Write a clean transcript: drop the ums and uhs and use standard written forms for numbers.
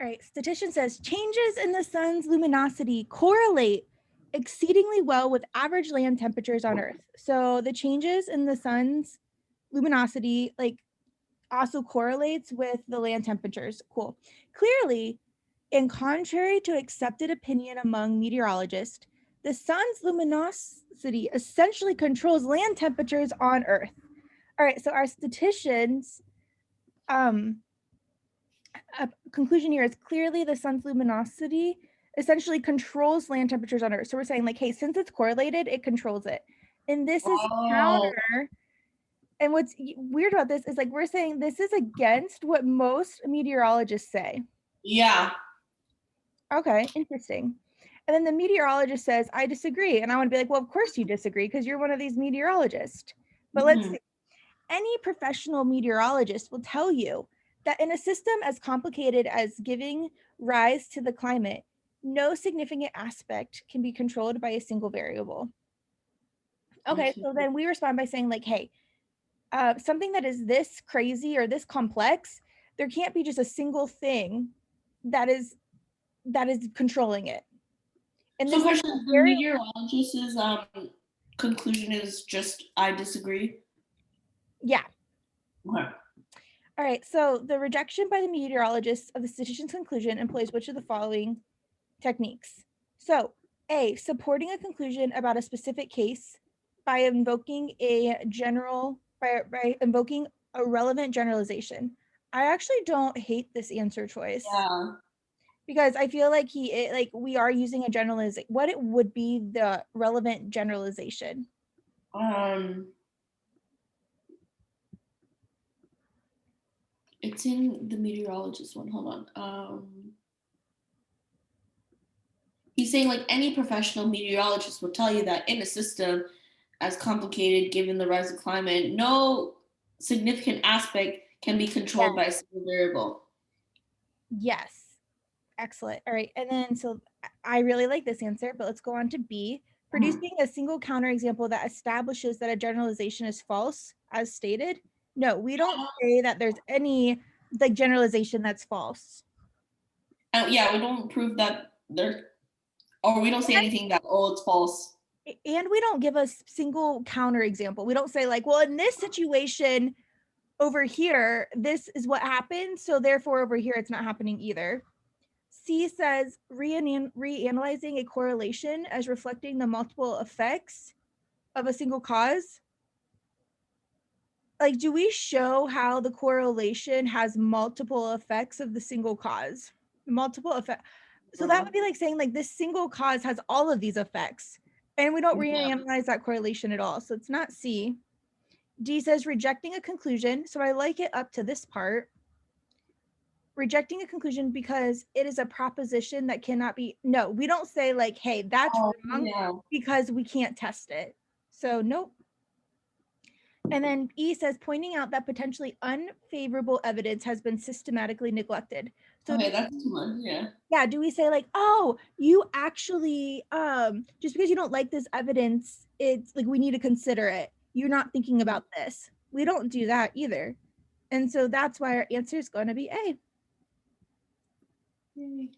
All right, statistician says changes in the sun's luminosity correlate exceedingly well with average land temperatures on Earth. So the changes in the sun's luminosity like also correlates with the land temperatures. Cool. Clearly, in contrary to accepted opinion among meteorologists, the sun's luminosity essentially controls land temperatures on Earth. All right, so our statisticians conclusion here is clearly the sun's luminosity essentially controls land temperatures on Earth. So we're saying like, hey, since it's correlated, it controls it. And this is counter. And what's weird about this is like, we're saying this is against what most meteorologists say. Yeah. Okay, interesting. And then the meteorologist says, I disagree. And I want to be like, well, of course you disagree because you're one of these meteorologists. But let's see. Any professional meteorologist will tell you that in a system as complicated as giving rise to the climate, no significant aspect can be controlled by a single variable. Okay, so then we respond by saying like, hey, something that is this crazy or this complex, there can't be just a single thing that is controlling it. And So this question, the meteorologist's conclusion is just, I disagree? Yeah. Okay. All right, so the rejection by the meteorologist of the statistician's conclusion employs which of the following techniques? So, A, supporting a conclusion about a specific case by invoking a invoking a relevant generalization. I actually don't hate this answer choice. Yeah. Because I feel like we are using a generalization. What it would be the relevant generalization? It's in the meteorologist one. Hold on. He's saying like any professional meteorologist will tell you that in a system as complicated given the rise of climate, no significant aspect can be controlled by a single variable. Yes. Excellent. All right. And then, so I really like this answer, but let's go on to B. Producing a single counterexample that establishes that a generalization is false, as stated. No, we don't say that there's any like generalization that's false. Yeah, we don't prove that there, or we don't say anything that, oh, it's false. And we don't give a single counterexample. We don't say like, well, in this situation over here, this is what happened. So therefore over here, it's not happening either. C says reanalyzing a correlation as reflecting the multiple effects of a single cause. Like, do we show how the correlation has multiple effects of the single cause? Multiple effects. So that would be like saying like this single cause has all of these effects and we don't reanalyze that correlation at all. So it's not C. D says rejecting a conclusion. So I like it up to this part. Rejecting a conclusion because it is a proposition that cannot be, no, we don't say like, hey, that's wrong because we can't test it. So nope. And then E says pointing out that potentially unfavorable evidence has been systematically neglected. So okay, that's too much. Yeah, do we say like, oh, you actually just because you don't like this evidence, it's like we need to consider it. You're not thinking about this. We don't do that either. And so that's why our answer is going to be A. Yay.